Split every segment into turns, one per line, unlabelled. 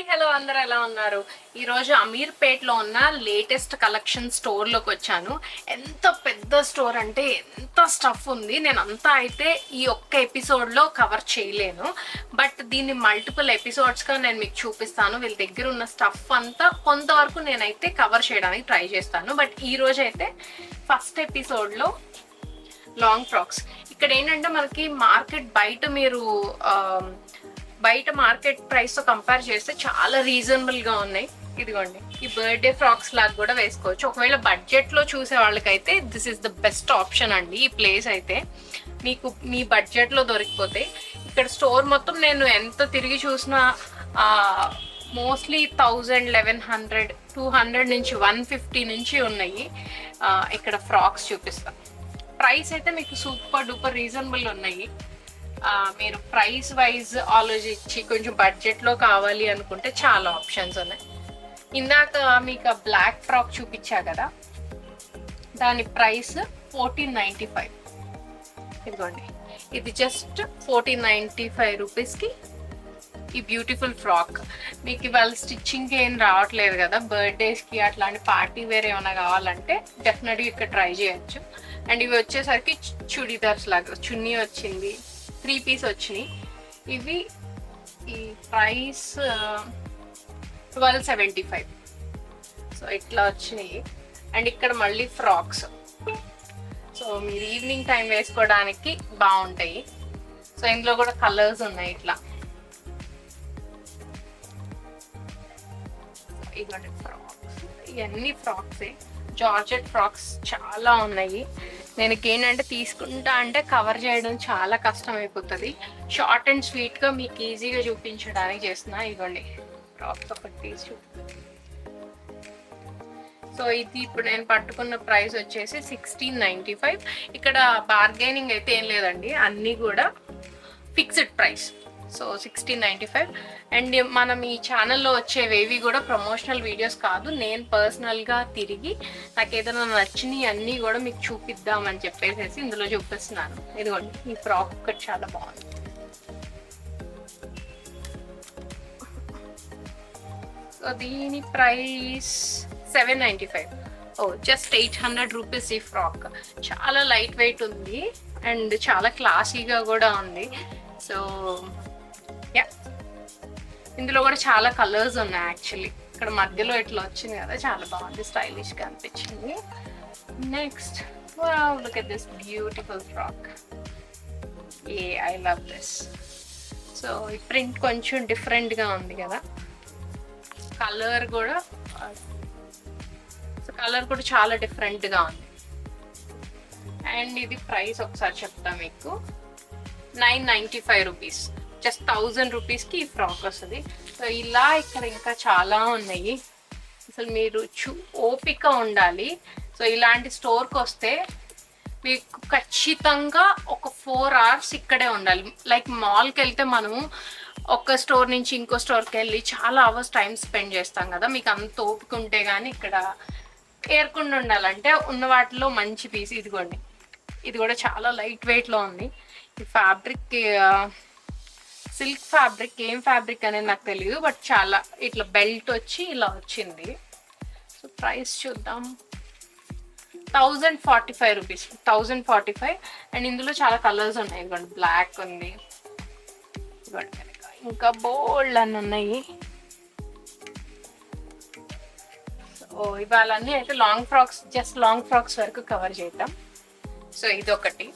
Hello అందరూ ఎలా ఉన్నారు? ఈరోజు అమీర్పేట్లో ఉన్న లేటెస్ట్ కలెక్షన్ స్టోర్లోకి వచ్చాను. ఎంత పెద్ద స్టోర్ అంటే ఎంత స్టఫ్ ఉంది. నేను అంతా అయితే ఈ ఒక్క ఎపిసోడ్లో కవర్ చేయలేను. బట్ దీన్ని మల్టిపుల్ ఎపిసోడ్స్గా నేను మీకు చూపిస్తాను. వీళ్ళ దగ్గర ఉన్న స్టఫ్ అంతా కొంతవరకు నేనైతే కవర్ చేయడానికి ట్రై చేస్తాను. బట్ ఈ రోజు అయితే ఫస్ట్ ఎపిసోడ్లో లాంగ్ ఫ్రాక్స్. ఇక్కడ ఏంటంటే మనకి మార్కెట్ బయట మార్కెట్ ప్రైస్ తో కంపేర్ చేస్తే చాలా రీజనబుల్ గా ఉన్నాయి. ఇదిగోండి, ఈ బర్త్డే ఫ్రాక్స్ లాగా కూడా వేసుకోవచ్చు. ఒకవేళ బడ్జెట్ లో చూసే వాళ్ళకైతే this is the best option అండి. ఈ ప్లేస్ అయితే మీకు మీ బడ్జెట్ లో దొరికిపోతాయి. ఇక్కడ స్టోర్ మొత్తం నేను ఎంత తిరిగి చూసినా మోస్ట్లీ 1000, 1100, 200 నుంచి 150 నుంచి ఉన్నాయి. ఇక్కడ ఫ్రాక్స్ చూపిస్తాను. ప్రైస్ అయితే మీకు సూపర్ డూపర్ రీజనబుల్ ఉన్నాయి. మీరు ప్రైస్ వైజ్ ఆలోచించి కొంచెం బడ్జెట్లో కావాలి అనుకుంటే చాలా ఆప్షన్స్ ఉన్నాయి. ఇందాక మీకు బ్లాక్ ఫ్రాక్ చూపించా కదా, దాని ప్రైస్ 1495. ఇదిగోండి, ఇది జస్ట్ 1495 రూపీస్కి ఈ బ్యూటిఫుల్ ఫ్రాక్. మీకు ఇవాళ స్టిచ్చింగ్ ఏం రావట్లేదు కదా, బర్త్డేస్కి అట్లాంటి పార్టీ వేర్ ఏమైనా కావాలంటే డెఫినెట్గా ఇక్కడ ట్రై చేయొచ్చు. అండ్ ఇవి వచ్చేసరికి చుడీదార్స్ లాగా చున్నీ వచ్చింది, 3 పీస్ వచ్చినాయి. ఇవి ఈ ప్రైస్ 1275. సో ఇట్లా వచ్చినాయి. అండ్ ఇక్కడ మళ్ళీ ఫ్రాక్స్, సో మీరు ఈవినింగ్ టైం వేసుకోవడానికి బాగుంటాయి. సో ఇందులో కూడా కలర్స్ ఉన్నాయి. ఇట్లా ఇవన్నీ ఫ్రాక్స్, ఇవన్నీ ఫ్రాక్సే. జార్జెట్ ఫ్రాక్స్ చాలా ఉన్నాయి. నేను ఏంటంటే తీసుకుంటా అంటే కవర్ చేయడం చాలా కష్టం అయిపోతుంది. షార్ట్ అండ్ స్వీట్గా మీకు ఈజీగా చూపించడానికి చేస్తున్నా. ఇవ్వండి, ఫ్రాక్స్ ఒకటి తీసి. సో ఇది ఇప్పుడు నేను పట్టుకున్న ప్రైస్ వచ్చేసి 1695. ఇక్కడ బార్గెనింగ్ అయితే ఏం లేదండి, అన్నీ కూడా ఫిక్స్డ్ ప్రైస్. సో 1695. అండ్ మనం ఈ ఛానల్లో వచ్చేవేవి కూడా ప్రమోషనల్ వీడియోస్ కాదు. నేను పర్సనల్గా తిరిగి నాకు ఏదైనా నచ్చినవి అన్నీ కూడా మీకు చూపిద్దామని చెప్పేసి ఇందులో చూపిస్తున్నాను. ఇదిగోండి, ఈ ఫ్రాక్ ఒకటి చాలా బాగుంది. సో దీని ప్రైస్ 795. జస్ట్ 800 రూపీస్ ఈ ఫ్రాక్. చాలా లైట్ వెయిట్ ఉంది అండ్ చాలా క్లాసీగా కూడా ఉంది. సో యా, ఇందులో కూడా చాలా కలర్స్ ఉన్నాయి. యాక్చువల్లీ ఇక్కడ మధ్యలో ఇట్లా వచ్చింది కదా, చాలా బాగుంది, స్టైలిష్గా అనిపించింది. Next, look at this beautiful frock. I love this. So ఈ ప్రింట్ కొంచెం డిఫరెంట్గా ఉంది కదా, కలర్ కూడా చాలా డిఫరెంట్గా ఉంది. అండ్ ఇది ప్రైస్ ఒకసారి చెప్తా మీకు, 995 రూపీస్. జస్ట్ 1000 రూపీస్కి ఈ ఫ్రాక్ వస్తుంది. సో ఇలా ఇక్కడ ఇంకా చాలా ఉన్నాయి. అసలు మీరు ఓపిక ఉండాలి. సో ఇలాంటి స్టోర్కి వస్తే మీకు ఖచ్చితంగా ఒక 4 hours ఇక్కడే ఉండాలి. లైక్ మాల్కి వెళ్తే మనము ఒక స్టోర్ నుంచి ఇంకో స్టోర్కి వెళ్ళి చాలా అవర్స్ టైం స్పెండ్ చేస్తాం కదా, మీకు అంత ఓపిక ఉంటే కానీ ఇక్కడ ఏర్కుండా ఉండాలంటే ఉన్న వాటిలో మంచి పీస్. ఇదిగోండి, ఇది కూడా చాలా లైట్ వెయిట్లో ఉంది. ఈ ఫ్యాబ్రిక్ సిల్క్ ఫ్యాబ్రిక్, ఏం ఫ్యాబ్రిక్ అనేది నాకు తెలియదు, బట్ చాలా ఇట్లా బెల్ట్ వచ్చి ఇలా వచ్చింది. సో ప్రైస్ చూద్దాం, 1045 రూపీస్. 1045. అండ్ ఇందులో చాలా కలర్స్ ఉన్నాయి. ఇదిగోండి, బ్లాక్ ఉంది, ఇదిగోండి ఇంకా బోల్డ్ అని ఉన్నాయి. సో ఇవాళన్నీ అయితే long frocks, just long frocks వరకు కవర్ చేద్దాం. సో ఇది ఒకటి.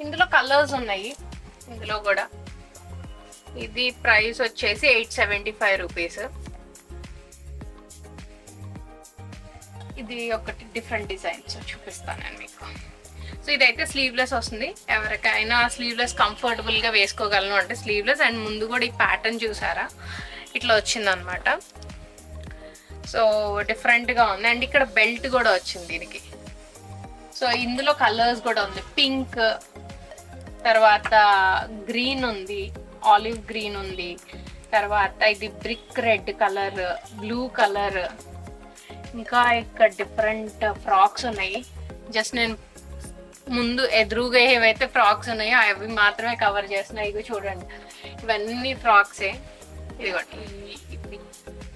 ఇందులో కలర్స్ ఉన్నాయి. ఇందులో కూడా ఇది ప్రైస్ వచ్చేసి 875 రూపీస్. ఇది ఒకటి డిఫరెంట్ డిజైన్స్ చూపిస్తాను నేను మీకు. సో ఇదైతే స్లీవ్లెస్ వస్తుంది. ఎవరికైనా స్లీవ్లెస్ కంఫర్టబుల్గా వేసుకోగలను అంటే స్లీవ్లెస్. అండ్ ముందు కూడా ఈ ప్యాటర్న్ చూసారా, ఇట్లా వచ్చిందనమాట. సో డిఫరెంట్గా ఉంది. అండ్ ఇక్కడ బెల్ట్ కూడా వచ్చింది దీనికి. సో ఇందులో కలర్స్ కూడా ఉంది, పింక్, తర్వాత గ్రీన్ ఉంది, ఆలివ్ గ్రీన్ ఉంది, తర్వాత ఇది brick red colour, blue colour, ఇంకా ఇక్కడ డిఫరెంట్ ఫ్రాక్స్ ఉన్నాయి. జస్ట్ నేను ముందు ఎదురుగా ఏవైతే ఫ్రాక్స్ ఉన్నాయో అవి మాత్రమే కవర్ చేస్తున్నాయి. ఇవి చూడండి, ఇవన్నీ ఫ్రాక్సే. ఇదిగోండి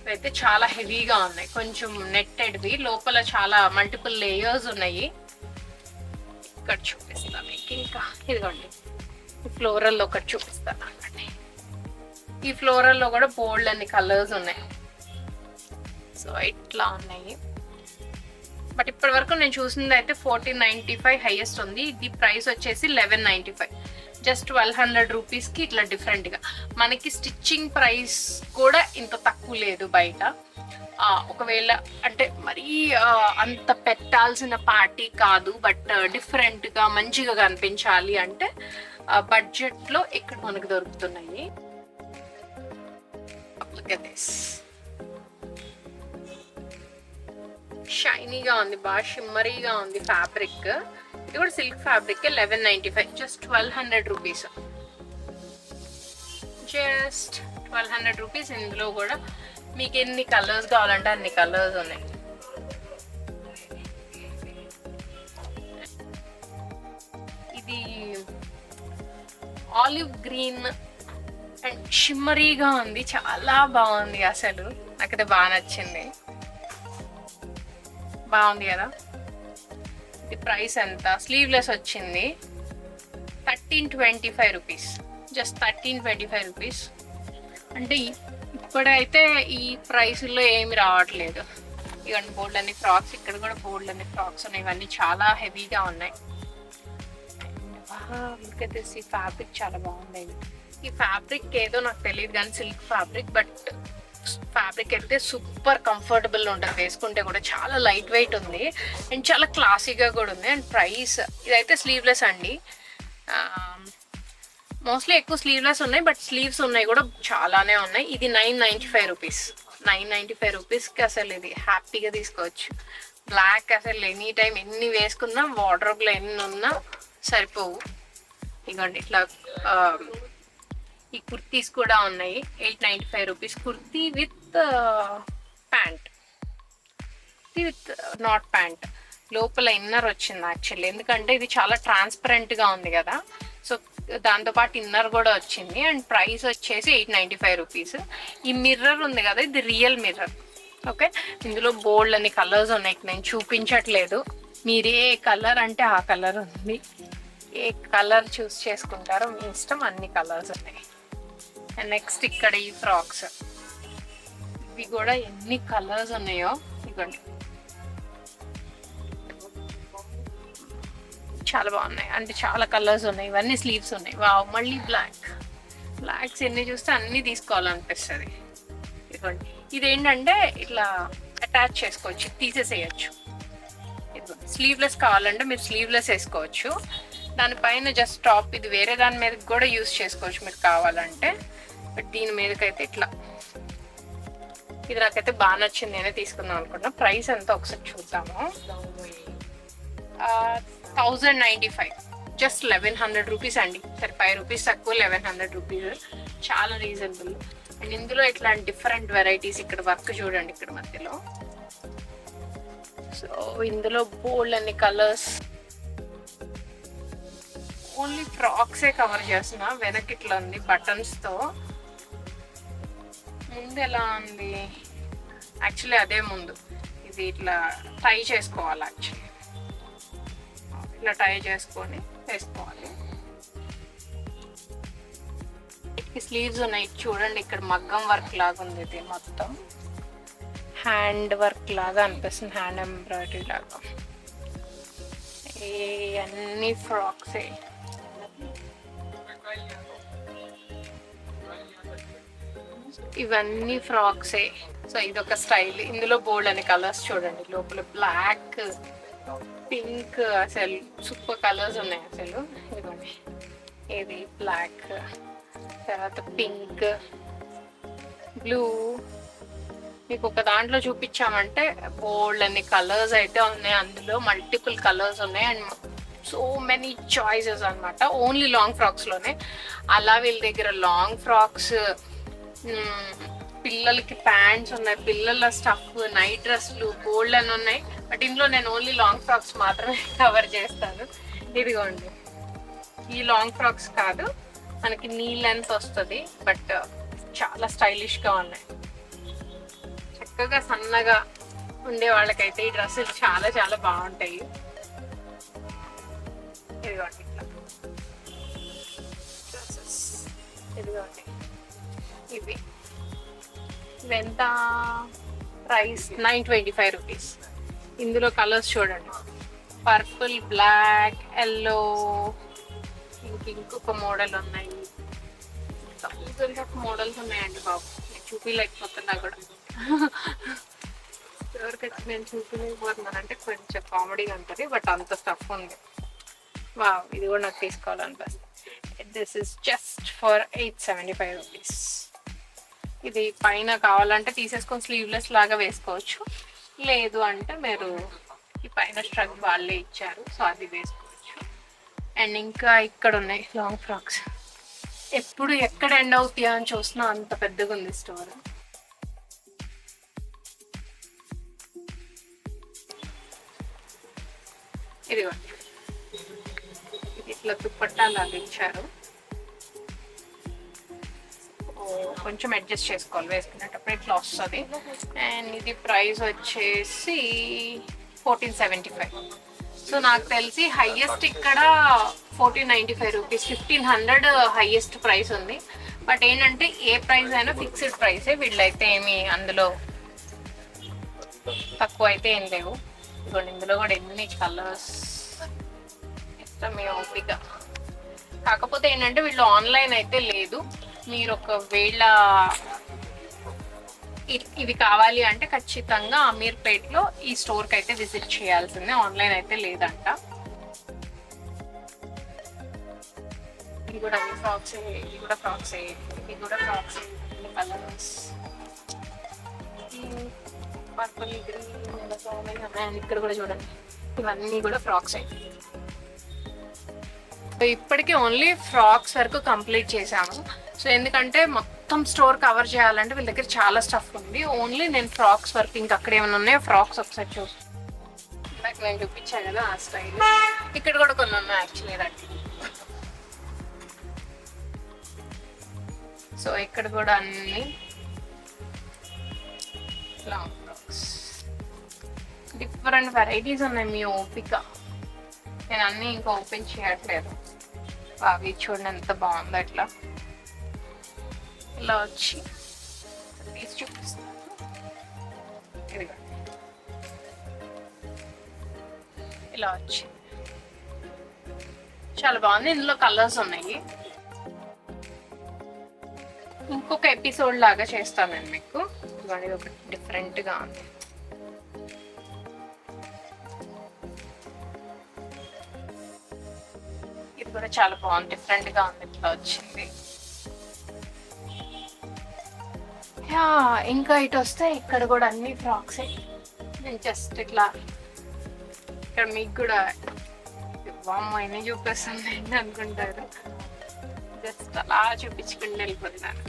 ఇవైతే చాలా హెవీగా ఉన్నాయి, కొంచెం నెట్టెడ్వి, లోపల చాలా మల్టిపుల్ లేయర్స్ ఉన్నాయి. ఇక్కడ చూపిస్తాను మీకు. ఇంకా ఇదిగోండి ఈ ఫ్లోరల్ ఒకటి చూపిస్తాను అండి. ఈ ఫ్లోరల్ లో కూడా బోల్డ్ అన్ని కలర్స్ ఉన్నాయి. సో ఇట్లా ఉన్నాయి. బట్ ఇప్పటి వరకు నేను చూసింది అయితే 1495 హైయెస్ట్ ఉంది. ఇది ప్రైస్ వచ్చేసి 1195, జస్ట్ 1200 రూపీస్కి ఇట్లా డిఫరెంట్గా. మనకి స్టిచ్చింగ్ ప్రైస్ కూడా ఇంత తక్కువ లేదు బయట. ఒకవేళ అంటే మరీ అంత పెట్టాల్సిన పార్టీ కాదు, బట్ డిఫరెంట్గా మంచిగా కనిపించాలి అంటే బడ్జెట్లో ఇక్కడ మనకు దొరుకుతున్నాయి. షైనీగా ఉంది, బాగా షిమ్మరీగా ఉంది ఫ్యాబ్రిక్. ఇది కూడా silk fabric. 1195, just 1200 rupees. Just 1200 rupees. ఇందులో కూడా మీకు ఎన్ని కలర్స్ కావాలంటే అన్ని కలర్స్ ఉన్నాయి. ఇది ఆలివ్ గ్రీన్ అండ్ షిమ్మరీగా ఉంది, చాలా బాగుంది. అసలు నాకైతే బాగా నచ్చింది, బాగుంది కదా. ఇది ప్రైస్ ఎంత? స్లీవ్లెస్ వచ్చింది 1325 రూపీస్, జస్ట్ 1325 రూపీస్. అంటే ఇప్పుడైతే ఈ ప్రైస్లో ఏమి రావట్లేదు. ఇవన్నీ బోల్డ్ అన్ని ఫ్రాక్స్, ఇక్కడ కూడా బోల్డ్ అన్ని ఫ్రాక్స్ ఉన్నాయి. ఇవన్నీ చాలా హెవీగా ఉన్నాయి. ఇంకైతే ఈ ఫ్యాబ్రిక్ చాలా బాగుంది. ఈ ఫ్యాబ్రిక్ ఏదో నాకు తెలియదు కానీ సిల్క్ ఫ్యాబ్రిక్, బట్ ఫ్యాబ్రిక్ అయితే సూపర్ కంఫర్టబుల్ ఉంటుంది, వేసుకుంటే కూడా చాలా లైట్ వెయిట్ ఉంది అండ్ చాలా క్లాసీగా కూడా ఉంది. అండ్ ప్రైస్ ఇదైతే స్లీవ్లెస్ అండి. మోస్ట్లీ ఎక్కువ స్లీవ్లెస్ ఉన్నాయి, బట్ స్లీవ్స్ ఉన్నాయి కూడా చాలానే ఉన్నాయి. ఇది 995 రూపీస్. 995 రూపీస్కి అసలు ఇది హ్యాపీగా తీసుకోవచ్చు. బ్లాక్ అసలు ఎనీ టైం ఎన్ని వేసుకున్నా, వార్డ్రోబ్లో ఎన్ని ఉన్నా సరిపోవు. ఇదిగోండి ఇట్లా ఈ కుర్తీస్ కూడా ఉన్నాయి. 895 rupees kurti with pant, with not pant. లోపల ఇన్నర్ వచ్చింది యాక్చువల్లీ, ఎందుకంటే ఇది చాలా ట్రాన్స్పరెంట్గా ఉంది కదా, సో దాంతోపాటు ఇన్నర్ కూడా వచ్చింది. అండ్ ప్రైస్ వచ్చేసి 895 రూపీస్. ఈ మిర్రర్ ఉంది కదా, ఇది రియల్ మిర్రర్. ఓకే, ఇందులో బోల్డ్ అన్ని కలర్స్ ఉన్నాయి, నేను చూపించట్లేదు. మీరు ఏ కలర్ అంటే ఆ కలర్ ఉంది, ఏ కలర్ చూస్ చేసుకుంటారో మీ ఇష్టం. అన్ని కలర్స్ ఉన్నాయి. అండ్ నెక్స్ట్ ఇక్కడ ఈ ఫ్రాక్స్, ఇవి కూడా ఎన్ని కలర్స్ ఉన్నాయో. ఇవ్వండి చాలా బాగున్నాయి, అంటే చాలా కలర్స్ ఉన్నాయి. ఇవన్నీ స్లీవ్స్ ఉన్నాయి. వావ్, మళ్ళీ బ్లాక్స్ ఎన్ని చూస్తే అన్ని తీసుకోవాలనిపిస్తుంది. ఇదిగోండి, ఇదేంటంటే ఇట్లా అటాచ్ చేసుకోవచ్చు, తీసేసేయచ్చు. ఇదిగోండి, స్లీవ్లెస్ కావాలంటే మీరు స్లీవ్లెస్ వేసుకోవచ్చు. దానిపైన జస్ట్ టాప్, ఇది వేరే దాని మీద కూడా యూస్ చేసుకోవచ్చు మీరు కావాలంటే. బట్ దీని మీదకైతే ఇట్లా, ఇది నాకైతే బాగా నచ్చింది, నేనే తీసుకుందాం అనుకుంటున్నా. ప్రైస్ ఎంత ఒకసారి చూద్దాము. 1095, జస్ట్ 1100 రూపీస్ అండి. సరే 5 రూపీస్ తక్కువ, 1100 రూపీస్, చాలా రీజనబుల్. అండ్ ఇందులో ఇట్లాంటి డిఫరెంట్ వెరైటీస్, ఇక్కడ వర్క్ చూడండి ఇక్కడ మధ్యలో. సో ఇందులో బోల్డ్ అన్ని కలర్స్. ఓన్లీ ఫ్రాక్సే కవర్ చేస్తున్నా. వెనక్కి ఇట్లా ఉంది బటన్స్తో. ముందు ఎలా ఉంది యాక్చువల్లీ, అదే ముందు. ఇది ఇట్లా టై చేసుకోవాలి యాక్చువల్లీ, ఇట్లా టై చేసుకొని వేసుకోవాలి. ఈ స్లీవ్స్ ఉన్నాయి చూడండి, ఇక్కడ మగ్గం వర్క్ లాగా ఉంది. ఇది మొత్తం హ్యాండ్ వర్క్ లాగా అనిపిస్తుంది, హ్యాండ్ ఎంబ్రాయిడరీ లాగా. అన్ని ఫ్రాక్సే. ఇవన్నీ ఫ్రాక్సే. సో ఇదొక స్టైల్. ఇందులో బోల్డ్ అనే కలర్స్ చూడండి. లోపల బ్లాక్, పింక్, అసలు సూపర్ కలర్స్ ఉన్నాయి అసలు. ఇదిగోండి, ఇది బ్లాక్, తర్వాత పింక్, బ్లూ. మీకు ఒక దాంట్లో చూపించామంటే బోల్డ్ అన్ని కలర్స్ అయితే ఉన్నాయి. అందులో మల్టిపుల్ కలర్స్ ఉన్నాయి అండ్ సో మెనీ చాయిసెస్ అనమాట. ఓన్లీ లాంగ్ ఫ్రాక్స్లోనే. అలా వీళ్ళ దగ్గర లాంగ్ ఫ్రాక్స్, పిల్లలకి ప్యాంట్స్ ఉన్నాయి, పిల్లల స్టఫ్, నైట్ డ్రెస్లు బోల్డ్ అని ఉన్నాయి. బట్ ఇందులో నేను ఓన్లీ లాంగ్ ఫ్రాక్స్ మాత్రమే కవర్ చేస్తాను. ఇదిగోండి, ఈ లాంగ్ ఫ్రాక్స్ కాదు, మనకి నీ లెంత్ వస్తుంది, బట్ చాలా స్టైలిష్ గా ఉన్నాయి. చక్కగా సన్నగా ఉండే వాళ్ళకైతే ఈ డ్రెస్సులు చాలా చాలా బాగుంటాయి. ఇదిగోండి ఇట్లా డ్రెస్సెస్, ఇదిగోండి ఇవి. ఇవెంత ప్రైస్? 925 రూపీస్. ఇందులో కలర్స్ చూడండి, పర్పుల్, బ్లాక్, ఎల్లో, ఇంకొక మోడల్ ఉన్నాయి. థౌజండ్స్ ఆఫ్ మోడల్స్ ఉన్నాయండి బాబు, నేను చూపించలేకపోతున్నా కూడా. ఎవరికైతే నేను చూపించలేకపోతున్నాను అంటే కొంచెం కామెడీగా ఉంటుంది, బట్ అంత స్టఫ్ ఉంది. వా, ఇది కూడా నాకు తీసుకోవాలనిపిస్తుంది. This is just for 875 rupees. ఇది పైన కావాలంటే తీసేసుకొని స్లీవ్లెస్ లాగా వేసుకోవచ్చు, లేదు అంటే మీరు ఈ పైన స్ట్రగ్ వాళ్ళే ఇచ్చారు, సో అది వేసుకోవచ్చు. అండ్ ఇంకా ఇక్కడ ఉన్నాయి లాంగ్ ఫ్రాక్స్. ఎప్పుడు ఎక్కడ ఎండ్ అవుతాయా అని చూసినా అంత పెద్దగా ఉంది స్టోర్. ఇదిగోండి, ఇది ఇట్లా దుప్పట్టా లాగా ఇచ్చారు, కొంచెం అడ్జస్ట్ చేసుకోవాలి వేసుకునేటప్పుడు, ఇట్లా వస్తుంది. అండ్ ఇది ప్రైస్ వచ్చేసి 1475. సో నాకు తెలిసి హైయెస్ట్ ఇక్కడ 1495 రూపీస్, 1500 హైయెస్ట్ ప్రైస్ ఉంది. బట్ ఏంటంటే ఏ ప్రైస్ అయినా ఫిక్స్డ్ ప్రైసే, వీళ్ళైతే ఏమి అందులో తక్కువ అయితే ఏం లేవు. ఇదిగోండి, ఇందులో కూడా ఎన్ని కలర్స్, ఇష్టం మీ ఓపిక. కాకపోతే ఏంటంటే వీళ్ళు ఆన్లైన్ అయితే లేదు. మీరు ఒకవేళ ఇవి కావాలి అంటే ఖచ్చితంగా అమీర్పేట్లో ఈ స్టోర్కి అయితే విజిట్ చేయాల్సిందే, ఆన్లైన్ అయితే లేదంట. ఇది కూడా ఫ్రాక్సే, ఇది కూడా ఫ్రాక్సే, ఇది కూడా ఫ్రాక్సే. కలర్స్ పర్పుల్, గ్రీన్, ఇక్కడ కూడా చూడండి, ఇవన్నీ కూడా ఫ్రాక్సే. ఇప్పటికీ ఓన్లీ ఫ్రాక్స్ వరకు కంప్లీట్ చేశాము. సో ఎందుకంటే మొత్తం స్టోర్ కవర్ చేయాలంటే వీళ్ళ దగ్గర చాలా స్టఫ్ ఉంది. ఓన్లీ నేను ఫ్రాక్స్ వరకు, ఇంకా అక్కడ ఏమైనా ఉన్నాయో ఫ్రాక్స్ ఒకసారి చూస్తాను. నేను చూపించాను కదా ఆ స్టైల్. ఇక్కడ కూడా కొన్ని ఉన్నాయి యాక్చువల్లీ దానికి. సో ఇక్కడ కూడా అన్ని లాంగ్ ఫ్రాక్స్, డిఫరెంట్ వెరైటీస్ ఉన్నాయి. మీ ఓపిక, నేను అన్నీ ఇంకా ఓపెన్ చేయట్లేదు. అవి చూడండి ఎంత బాగుందో, ఇట్లా ఇలా వచ్చి తీసి చూపిస్తాను. ఇదిగో ఇలా వచ్చి చాలా బాగుంది. ఇందులో కలర్స్ ఉన్నాయి. ఇంకొక ఎపిసోడ్ లాగా చేస్తాను నేను మీకు. ఇవన్నీ ఒక డిఫరెంట్ గా ఉంది. ఇది కూడా చాలా బాగుంది, డిఫరెంట్ గా ఉంది, ఇట్లా వచ్చింది. ఇంకా ఇటు వస్తే ఇక్కడ కూడా అన్ని ఫ్రాక్సే. నేను జస్ట్ ఇట్లా ఇక్కడ మీకు కూడా అన్నీ చూపిస్తుంది అనుకుంటారు, జస్ట్ అలా చూపించుకుంటూ వెళ్ళిపోతున్నాను.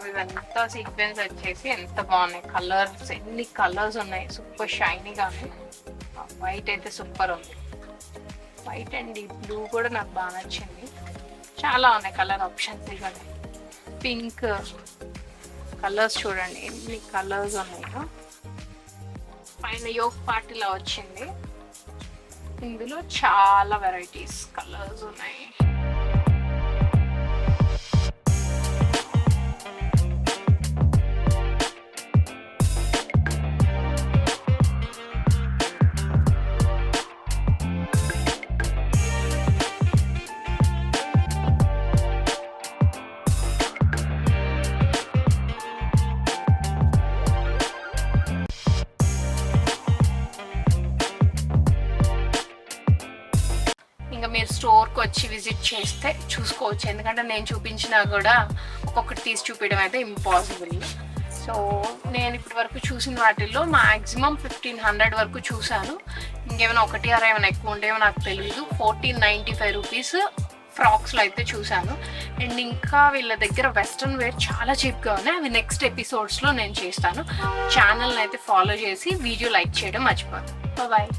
ఇదంతా సీక్వెన్స్ వచ్చేసి ఎంత బాగున్నాయి, కలర్స్ ఎన్ని కలర్స్ ఉన్నాయి, సూపర్ షైనీగా ఉంది. వైట్ అయితే సూపర్ ఉంది, వైట్ అండ్ ఈ బ్లూ కూడా నాకు బాగా నచ్చింది. చాలా ఉన్నాయి కలర్ ఆప్షన్స్. ఇవన్నీ పింక్ కలర్స్ చూడండి ఎన్ని కలర్స్ ఉన్నాయో. పైన యోక్ పార్ట్ ఇలా వచ్చింది, ఇందులో చాలా వెరైటీస్ కలర్స్ ఉన్నాయి. ఇంకా మీరు స్టోర్కి వచ్చి విజిట్ చేస్తే చూసుకోవచ్చు, ఎందుకంటే నేను చూపించినా కూడా ఒక్కొక్కటి తీసి చూపించడం అయితే ఇంపాసిబుల్. సో నేను ఇప్పటి వరకు చూసిన వాటిల్లో మ్యాక్సిమం 1500 వరకు చూశాను. ఇంకేమైనా ఒకటి అర ఏమైనా ఎక్కువ ఉంటేమో నాకు తెలియదు. 1495 రూపీస్ ఫ్రాక్స్లో అయితే చూశాను. అండ్ ఇంకా వీళ్ళ దగ్గర వెస్ట్రన్ వేర్ చాలా చీప్గా ఉన్నాయి. అవి నెక్స్ట్ ఎపిసోడ్స్లో నేను చేస్తాను. ఛానల్ని అయితే ఫాలో చేసి వీడియో లైక్ చేయడం మర్చిపోదు. బాయ్.